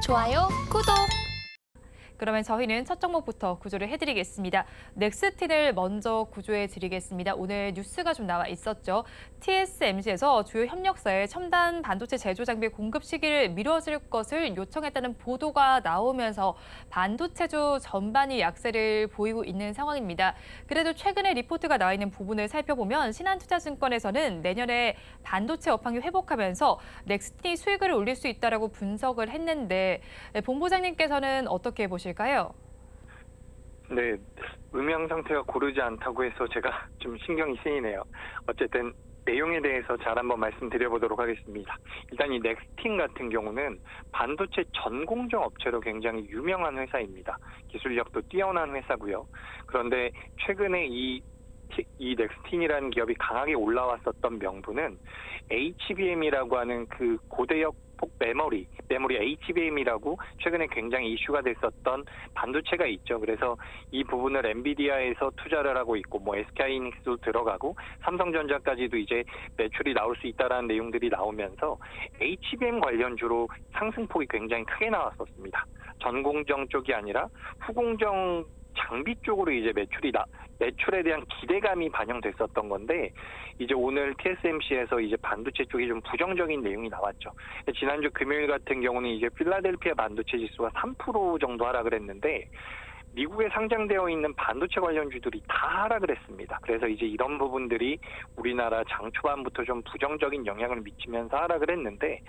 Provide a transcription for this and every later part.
좋아요, 구독! 그러면 저희는 첫 종목부터 구조를 해드리겠습니다. 넥스틴을 먼저 구조해드리겠습니다. 오늘 뉴스가 좀 나와 있었죠. TSMC에서 주요 협력사에 첨단 반도체 제조 장비 공급 시기를 미뤄질 것을 요청했다는 보도가 나오면서 반도체주 전반이 약세를 보이고 있는 상황입니다. 그래도 최근에 리포트가 나와 있는 부분을 살펴보면 신한투자증권에서는 내년에 반도체 업황이 회복하면서 넥스틴이 수익을 올릴 수 있다라고 분석을 했는데 본부장님께서는 어떻게 보실까요? 네, 음향 상태가 고르지 않다고 해서 제가 좀 신경이 쓰이네요. 어쨌든 내용에 대해서 잘 한번 말씀드려보도록 하겠습니다. 일단 이 넥스틴 같은 경우는 반도체 전공정 업체로 굉장히 유명한 회사입니다. 기술력도 뛰어난 회사고요. 그런데 최근에 이 넥스틴이라는 기업이 강하게 올라왔었던 명분은 HBM이라고 하는 그 고대역 폭 메모리 HBM이라고 최근에 굉장히 이슈가 됐었던 반도체가 있죠. 그래서 이 부분을 엔비디아에서 투자를 하고 있고 뭐 SK하이닉스도 들어가고 삼성전자까지도 이제 매출이 나올 수 있다라는 내용들이 나오면서 HBM 관련주로 상승폭이 굉장히 크게 나왔었습니다. 전공정 쪽이 아니라 후공정 장비 쪽으로 이제 매출에 대한 기대감이 반영됐었던 건데 이제 오늘 TSMC에서 이제 반도체 쪽이 좀 부정적인 내용이 나왔죠. 지난주 금요일 같은 경우는 이제 필라델피아 반도체 지수가 3% 정도 하락을 했는데 미국에 상장되어 있는 반도체 관련주들이 다 하락을 했습니다. 그래서 이제 이런 부분들이 우리나라 장 초반부터 좀 부정적인 영향을 미치면서 하락을 했는데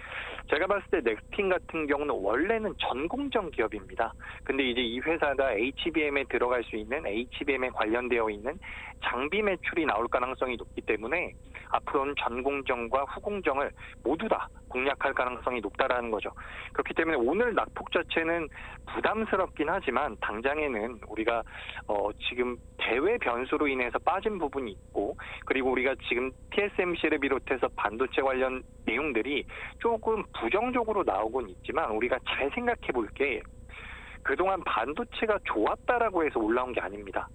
제가 봤을 때 넥스틴 같은 경우는 원래는 전공정 기업입니다. 근데 이제 이 회사가 HBM에 들어갈 수 있는 HBM에 관련되어 있는 장비 매출이 나올 가능성이 높기 때문에 앞으로는 전공정과 후공정을 모두 다 공략할 가능성이 높다라는 거죠. 그렇기 때문에 오늘 낙폭 자체는 부담스럽긴 하지만 당장에는 우리가 지금 대외 변수로 인해서 빠진 부분이 있고 그리고 우리가 지금 TSMC를 비롯해서 반도체 관련 내용들이 조금 부정적으로 나오곤 있지만 우리가 잘 생각해 볼 게 그동안 반도체가 좋았다라고 해서 올라온 게 아닙니다.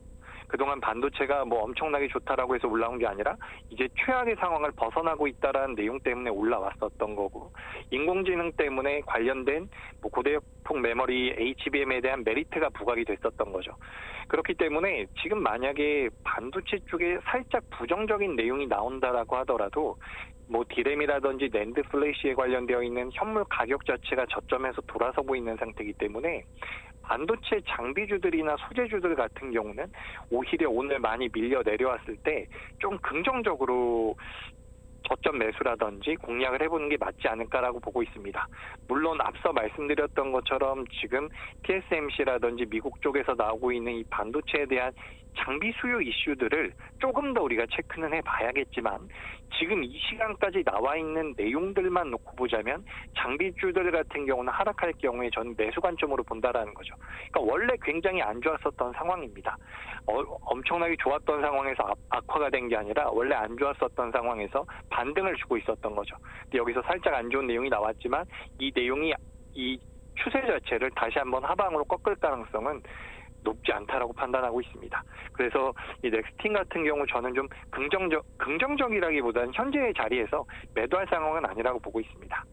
그동안 반도체가 뭐 엄청나게 좋다라고 해서 올라온 게 아니라 이제 최악의 상황을 벗어나고 있다라는 내용 때문에 올라왔었던 거고 인공지능 때문에 관련된 뭐 고대역폭 메모리 HBM에 대한 메리트가 부각이 됐었던 거죠. 그렇기 때문에 지금 만약에 반도체 쪽에 살짝 부정적인 내용이 나온다라고 하더라도 뭐 디램이라든지 낸드 플래시에 관련되어 있는 현물 가격 자체가 저점에서 돌아서고 있는 상태이기 때문에 반도체 장비주들이나 소재주들 같은 경우는 오히려 오늘 많이 밀려 내려왔을 때 좀 긍정적으로 저점 매수라든지 공략을 해보는 게 맞지 않을까라고 보고 있습니다. 물론 앞서 말씀드렸던 것처럼 지금 TSMC라든지 미국 쪽에서 나오고 있는 이 반도체에 대한 장비 수요 이슈들을 조금 더 우리가 체크는 해봐야겠지만 지금 이 시간까지 나와 있는 내용들만 놓고 보자면 장비주들 같은 경우는 하락할 경우에 저는 매수 관점으로 본다라는 거죠. 그러니까 원래 굉장히 안 좋았었던 상황입니다. 엄청나게 좋았던 상황에서 악화가 된 게 아니라 원래 안 좋았었던 상황에서 반등을 주고 있었던 거죠. 근데 여기서 살짝 안 좋은 내용이 나왔지만 이 내용이 이 추세 자체를 다시 한번 하방으로 꺾을 가능성은 높지 않다라고 판단하고 있습니다. 그래서 이 넥스틴 같은 경우 저는 좀 긍정적이라기보다는 현재의 자리에서 매도할 상황은 아니라고 보고 있습니다.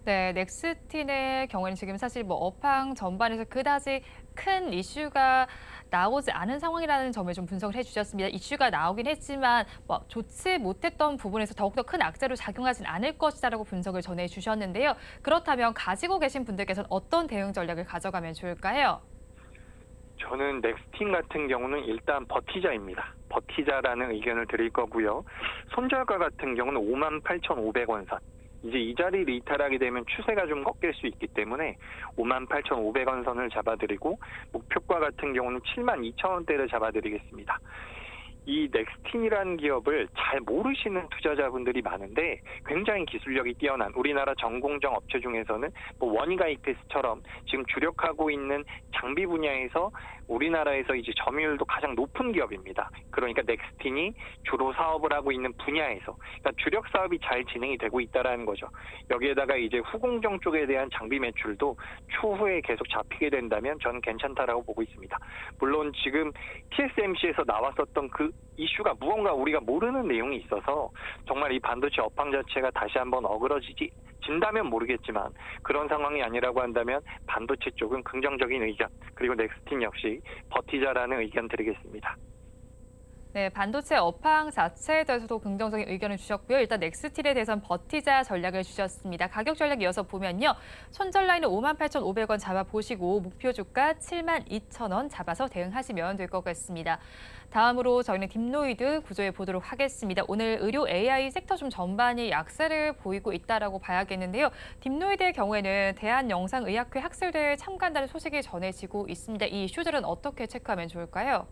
네, 넥스틴의 경우에는 지금 사실 뭐 업황 전반에서 그다지 큰 이슈가 나오지 않은 상황이라는 점을 좀 분석을 해주셨습니다. 이슈가 나오긴 했지만 뭐 좋지 못했던 부분에서 더욱더 큰 악재로 작용하진 않을 것이다라고 분석을 전해주셨는데요. 그렇다면 가지고 계신 분들께서는 어떤 대응 전략을 가져가면 좋을까요? 저는 넥스틴 같은 경우는 일단 버티자입니다. 버티자라는 의견을 드릴 거고요. 손절가 같은 경우는 58,500원 선. 이제 이 자리를 이탈하게 되면 추세가 좀 꺾일 수 있기 때문에 58,500원 선을 잡아드리고 목표가 같은 경우는 72,000원대를 잡아드리겠습니다. 이 넥스틴이라는 기업을 잘 모르시는 투자자분들이 많은데 굉장히 기술력이 뛰어난 우리나라 전공정 업체 중에서는 뭐 원이가이패스처럼 지금 주력하고 있는 장비 분야에서 우리나라에서 이제 점유율도 가장 높은 기업입니다. 그러니까 넥스틴이 주로 사업을 하고 있는 분야에서 그러니까 주력 사업이 잘 진행이 되고 있다라는 거죠. 여기에다가 이제 후공정 쪽에 대한 장비 매출도 추후에 계속 잡히게 된다면 저는 괜찮다라고 보고 있습니다. 물론 지금 TSMC에서 나왔었던 그 이슈가 무언가 우리가 모르는 내용이 있어서 정말 이 반도체 업황 자체가 다시 한번 어그러지지 진다면 모르겠지만 그런 상황이 아니라고 한다면 반도체 쪽은 긍정적인 의견, 그리고 넥스틴 역시 버티자라는 의견 드리겠습니다. 네, 반도체 업황 자체에 대해서도 긍정적인 의견을 주셨고요. 일단 넥스틸에 대해서는 버티자 전략을 주셨습니다. 가격 전략 이어서 보면요. 손절 라인은 58,500원 잡아보시고 목표 주가 72,000원 잡아서 대응하시면 될 것 같습니다. 다음으로 저희는 딥노이드 구조해 보도록 하겠습니다. 오늘 의료 AI 섹터 좀 전반이 약세를 보이고 있다라고 봐야겠는데요. 딥노이드의 경우에는 대한영상의학회 학술대회에 참가한다는 소식이 전해지고 있습니다. 이 이슈들은 어떻게 체크하면 좋을까요?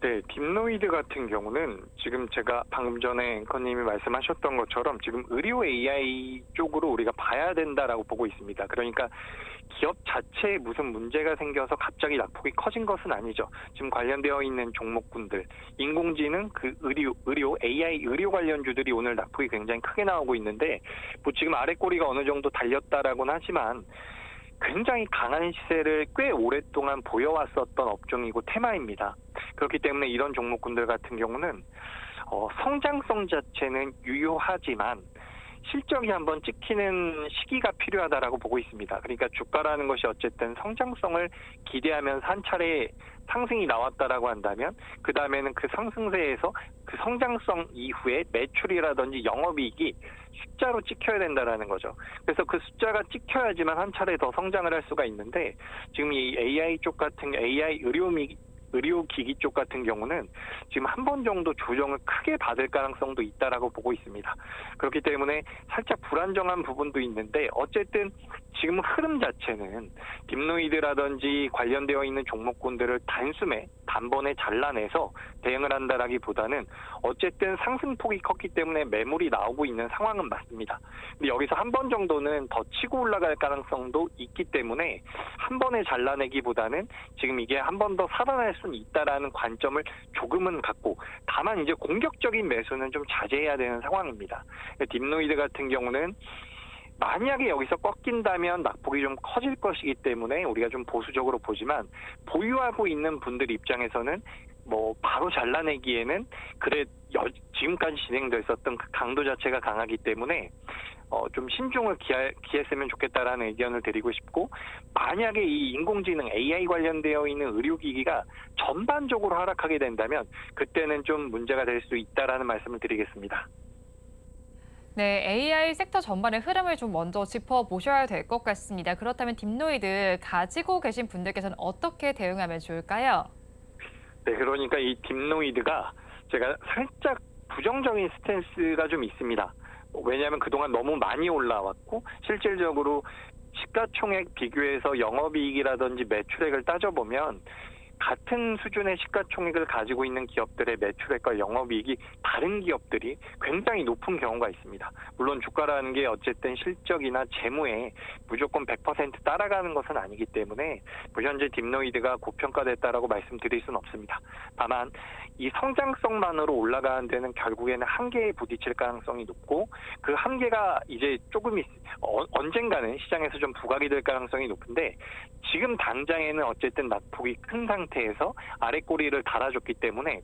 네, 딥노이드 같은 경우는 지금 제가 방금 전에 앵커님이 말씀하셨던 것처럼 지금 의료 AI 쪽으로 우리가 봐야 된다라고 보고 있습니다. 그러니까 기업 자체에 무슨 문제가 생겨서 갑자기 낙폭이 커진 것은 아니죠. 지금 관련되어 있는 종목군들, 인공지능, 그 의료 AI 의료 관련주들이 오늘 낙폭이 굉장히 크게 나오고 있는데, 뭐 지금 아래 꼬리가 어느 정도 달렸다라고는 하지만 굉장히 강한 시세를 꽤 오랫동안 보여왔었던 업종이고 테마입니다. 그렇기 때문에 이런 종목군들 같은 경우는 성장성 자체는 유효하지만 실적이 한번 찍히는 시기가 필요하다라고 보고 있습니다. 그러니까 주가라는 것이 어쨌든 성장성을 기대하면서 한 차례 상승이 나왔다라고 한다면 그 다음에는 그 상승세에서 그 성장성 이후에 매출이라든지 영업이익이 숫자로 찍혀야 된다라는 거죠. 그래서 그 숫자가 찍혀야지만 한 차례 더 성장을 할 수가 있는데, 지금 이 AI 쪽 같은 AI 의료기기 쪽 같은 경우는 지금 한 번 정도 조정을 크게 받을 가능성도 있다라고 보고 있습니다. 그렇기 때문에 살짝 불안정한 부분도 있는데, 어쨌든 지금 흐름 자체는 딥노이드라든지 관련되어 있는 종목군들을 단번에 잘라내서 대응을 한다라기보다는 어쨌든 상승폭이 컸기 때문에 매물이 나오고 있는 상황은 맞습니다. 근데 여기서 한 번 정도는 더 치고 올라갈 가능성도 있기 때문에 한 번에 잘라내기보다는 지금 이게 한 번 더 살아날 수는 있다라는 관점을 조금은 갖고, 다만 이제 공격적인 매수는 좀 자제해야 되는 상황입니다. 딥노이드 같은 경우는 만약에 여기서 꺾인다면 낙폭이 좀 커질 것이기 때문에 우리가 좀 보수적으로 보지만, 보유하고 있는 분들 입장에서는 뭐 바로 잘라내기에는 지금까지 진행됐었던 그 강도 자체가 강하기 때문에 좀 신중을 기했으면 좋겠다라는 의견을 드리고 싶고, 만약에 이 인공지능 AI 관련되어 있는 의료기기가 전반적으로 하락하게 된다면 그때는 좀 문제가 될 수 있다라는 말씀을 드리겠습니다. 네, AI 섹터 전반의 흐름을 좀 먼저 짚어보셔야 될 것 같습니다. 그렇다면 딥노이드 가지고 계신 분들께서는 어떻게 대응하면 좋을까요? 네, 그러니까 이 딥노이드가 제가 살짝 부정적인 스탠스가 좀 있습니다. 왜냐하면 그동안 너무 많이 올라왔고, 실질적으로 시가총액 비교해서 영업이익이라든지 매출액을 따져보면 같은 수준의 시가총액을 가지고 있는 기업들의 매출액과 영업이익이 다른 기업들이 굉장히 높은 경우가 있습니다. 물론 주가라는 게 어쨌든 실적이나 재무에 무조건 100% 따라가는 것은 아니기 때문에 현재 딥노이드가 고평가됐다라고 말씀드릴 수는 없습니다. 다만 이 성장성만으로 올라가는 데는 결국에는 한계에 부딪힐 가능성이 높고, 그 한계가 이제 언젠가는 시장에서 좀 부각이 될 가능성이 높은데, 지금 당장에는 어쨌든 낙폭이 큰 상태에서 아래 꼬리를 달아줬기 때문에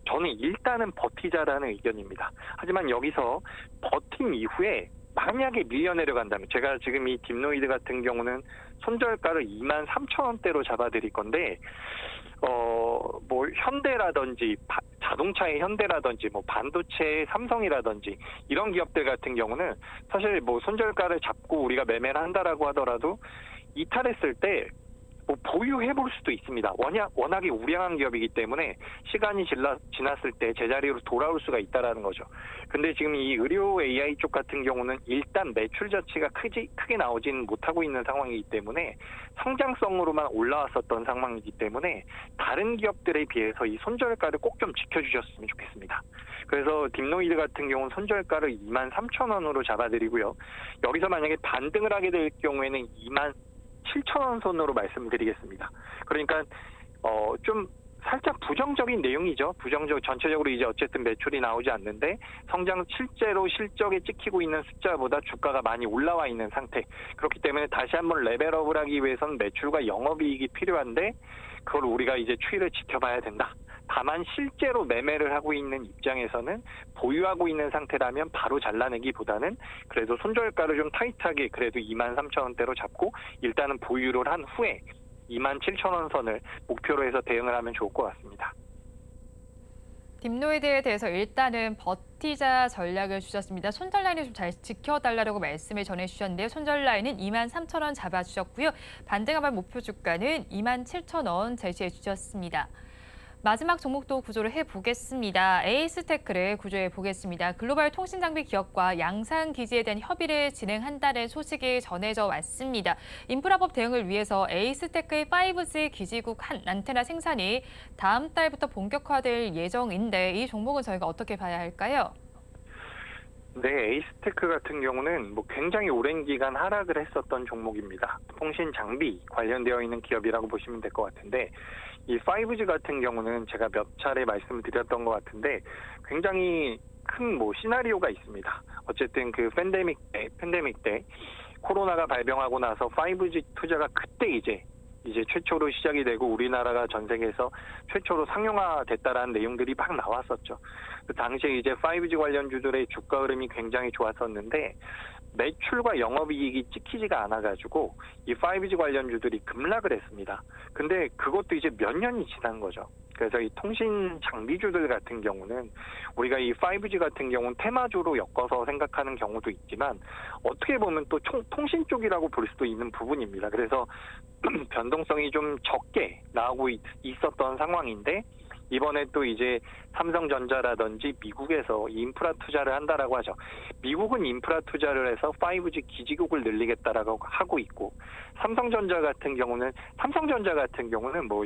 저는 일단은 버티자라는 의견입니다. 하지만 여기서 버틴 이후에 만약에 밀려 내려간다면, 제가 지금 이 딥노이드 같은 경우는 손절가를 23,000원대로 잡아드릴 건데, 뭐 현대라든지 자동차의 현대라든지 뭐 반도체의 삼성이라든지 이런 기업들 같은 경우는 사실 뭐 손절가를 잡고 우리가 매매를 한다라고 하더라도 이탈했을 때 뭐 보유해볼 수도 있습니다. 워낙에 우량한 기업이기 때문에 시간이 지났을 때 제자리로 돌아올 수가 있다라는 거죠. 근데 지금 이 의료 AI 쪽 같은 경우는 일단 매출 자체가 크게 나오지는 못하고 있는 상황이기 때문에 성장성으로만 올라왔었던 상황이기 때문에 다른 기업들에 비해서 이 손절가를 꼭 좀 지켜주셨으면 좋겠습니다. 그래서 딥노이드 같은 경우는 손절가를 23,000원으로 잡아드리고요. 여기서 만약에 반등을 하게 될 경우에는 27,000원 선으로 말씀드리겠습니다. 그러니까 좀 살짝 부정적인 내용이죠. 전체적으로 이제 어쨌든 매출이 나오지 않는데 실제로 실적에 찍히고 있는 숫자보다 주가가 많이 올라와 있는 상태. 그렇기 때문에 다시 한번 레벨업을 하기 위해서는 매출과 영업이익이 필요한데, 그걸 우리가 이제 추이를 지켜봐야 된다. 다만 실제로 매매를 하고 있는 입장에서는 보유하고 있는 상태라면 바로 잘라내기보다는 그래도 손절가를 좀 타이트하게 그래도 23,000원대로 잡고 일단은 보유를 한 후에 27,000원 선을 목표로 해서 대응을 하면 좋을 것 같습니다. 딥노이드에 대해서 일단은 버티자 전략을 주셨습니다. 손절 라인을 좀 잘 지켜달라고 말씀을 전해주셨는데요. 손절 라인은 23,000원 잡아주셨고요. 반등한 목표 주가는 27,000원 제시해 주셨습니다. 마지막 종목도 구조를 해보겠습니다. 에이스테크를 구조해 보겠습니다. 글로벌 통신장비 기업과 양산기지에 대한 협의를 진행한다는 소식이 전해져 왔습니다. 인프라법 대응을 위해서 에이스테크의 5G 기지국 안테나 생산이 다음 달부터 본격화될 예정인데 이 종목은 저희가 어떻게 봐야 할까요? 네, 에이스테크 같은 경우는 굉장히 오랜 기간 하락을 했었던 종목입니다. 통신 장비 관련되어 있는 기업이라고 보시면 될 것 같은데 이 5G 같은 경우는 제가 몇 차례 말씀을 드렸던 것 같은데 굉장히 큰 시나리오가 있습니다. 어쨌든 그 팬데믹 때 코로나가 발병하고 나서 5G 투자가 그때 이제 최초로 시작이 되고 우리나라가 전 세계에서 최초로 상용화됐다라는 내용들이 막 나왔었죠. 그 당시에 이제 5G 관련주들의 주가 흐름이 굉장히 좋았었는데 매출과 영업이익이 찍히지가 않아가지고 이 5G 관련주들이 급락을 했습니다. 근데 그것도 이제 몇 년이 지난 거죠. 그래서 이 통신 장비주들 같은 경우는 우리가 이 5G 같은 경우는 테마주로 엮어서 생각하는 경우도 있지만 어떻게 보면 또 통신 쪽이라고 볼 수도 있는 부분입니다. 그래서 변동성이 좀 적게 나오고 있었던 상황인데 이번에 또 이제 삼성전자라든지 미국에서 인프라 투자를 한다라고 하죠. 미국은 인프라 투자를 해서 5G 기지국을 늘리겠다라고 하고 있고 삼성전자 같은 경우는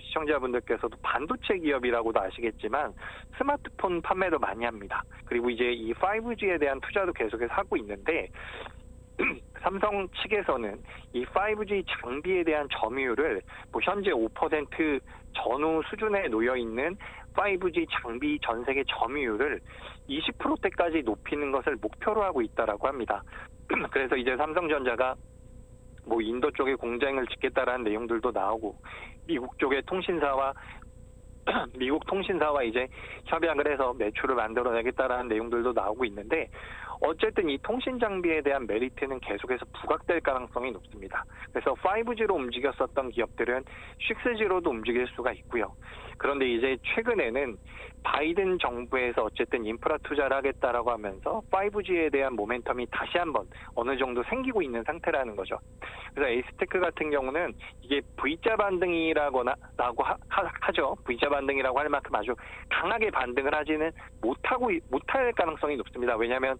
시청자분들께서도 반도체 기업이라고도 아시겠지만 스마트폰 판매도 많이 합니다. 그리고 이제 이 5G에 대한 투자도 계속해서 하고 있는데 삼성 측에서는 이 5G 장비에 대한 점유율을 현재 5% 전후 수준에 놓여 있는 5G 장비 전 세계 점유율을 20%대까지 높이는 것을 목표로 하고 있다라고 합니다. 그래서 이제 삼성전자가 인도 쪽에 공장을 짓겠다라는 내용들도 나오고 미국 쪽의 미국 통신사와 이제 협약을 해서 매출을 만들어내겠다라는 내용들도 나오고 있는데 어쨌든 이 통신 장비에 대한 메리트는 계속해서 부각될 가능성이 높습니다. 그래서 5G로 움직였었던 기업들은 6G로도 움직일 수가 있고요. 그런데 이제 최근에는 바이든 정부에서 어쨌든 인프라 투자를 하겠다라고 하면서 5G에 대한 모멘텀이 다시 한번 어느 정도 생기고 있는 상태라는 거죠. 그래서 에이스테크 같은 경우는 이게 V자 반등이라고 하죠. V자 반등이라고 할 만큼 아주 강하게 반등을 하지는 못할 가능성이 높습니다. 왜냐하면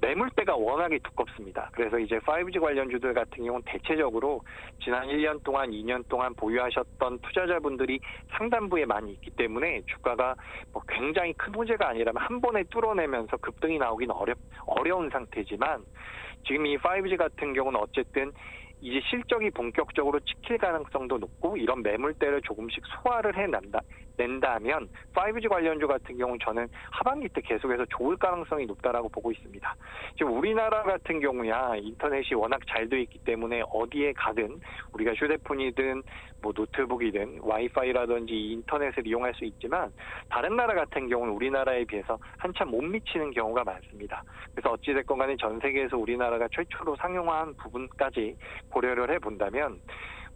매물대가 워낙에 두껍습니다. 그래서 이제 5G 관련주들 같은 경우는 대체적으로 지난 1년 동안, 2년 동안 보유하셨던 투자자분들이 상단부에 많이 있기 때문에 주가가 굉장히 큰 호재가 아니라면 한 번에 뚫어내면서 급등이 나오긴 어려운 상태지만 지금 이 5G 같은 경우는 어쨌든 이제 실적이 본격적으로 찍힐 가능성도 높고 이런 매물대를 조금씩 소화를 낸다면 5G 관련주 같은 경우는 저는 하반기 때 계속해서 좋을 가능성이 높다라고 보고 있습니다. 지금 우리나라 같은 경우야 인터넷이 워낙 잘 돼 있기 때문에 어디에 가든 우리가 휴대폰이든 노트북이든 와이파이라든지 인터넷을 이용할 수 있지만 다른 나라 같은 경우는 우리나라에 비해서 한참 못 미치는 경우가 많습니다. 그래서 어찌됐건 간에 전 세계에서 우리나라가 최초로 상용화한 부분까지 고려를 해본다면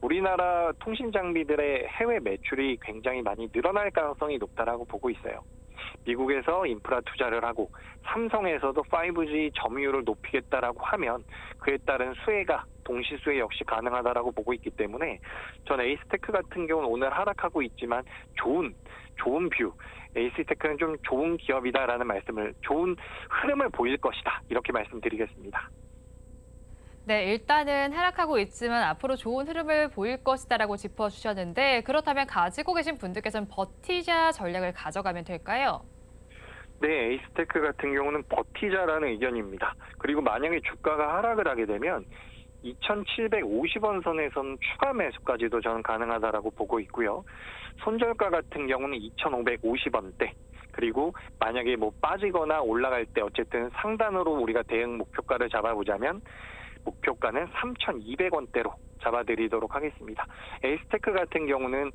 우리나라 통신 장비들의 해외 매출이 굉장히 많이 늘어날 가능성이 높다라고 보고 있어요. 미국에서 인프라 투자를 하고 삼성에서도 5G 점유율을 높이겠다라고 하면 그에 따른 동시 수혜 역시 가능하다라고 보고 있기 때문에 저는 에이스테크 같은 경우는 오늘 하락하고 있지만 좋은 뷰, 에이스테크는 좀 좋은 기업이다라는 좋은 흐름을 보일 것이다 이렇게 말씀드리겠습니다. 네, 일단은 하락하고 있지만 앞으로 좋은 흐름을 보일 것이다라고 짚어주셨는데 그렇다면 가지고 계신 분들께서는 버티자 전략을 가져가면 될까요? 네, 에이스테크 같은 경우는 버티자라는 의견입니다. 그리고 만약에 주가가 하락을 하게 되면 2,750원 선에서는 추가 매수까지도 저는 가능하다라고 보고 있고요. 손절가 같은 경우는 2,550원대. 그리고 만약에 빠지거나 올라갈 때 어쨌든 상단으로 우리가 대응 목표가를 잡아보자면 목표가는 3,200원대로 잡아드리도록 하겠습니다. 에이스테크 같은 경우는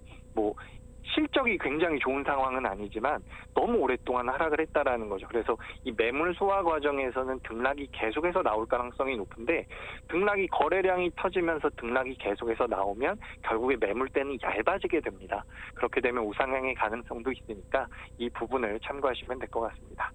실적이 굉장히 좋은 상황은 아니지만 너무 오랫동안 하락을 했다라는 거죠. 그래서 이 매물 소화 과정에서는 등락이 계속해서 나올 가능성이 높은데 등락이 거래량이 터지면서 등락이 계속해서 나오면 결국에 매물대는 얇아지게 됩니다. 그렇게 되면 우상향의 가능성도 있으니까 이 부분을 참고하시면 될 것 같습니다.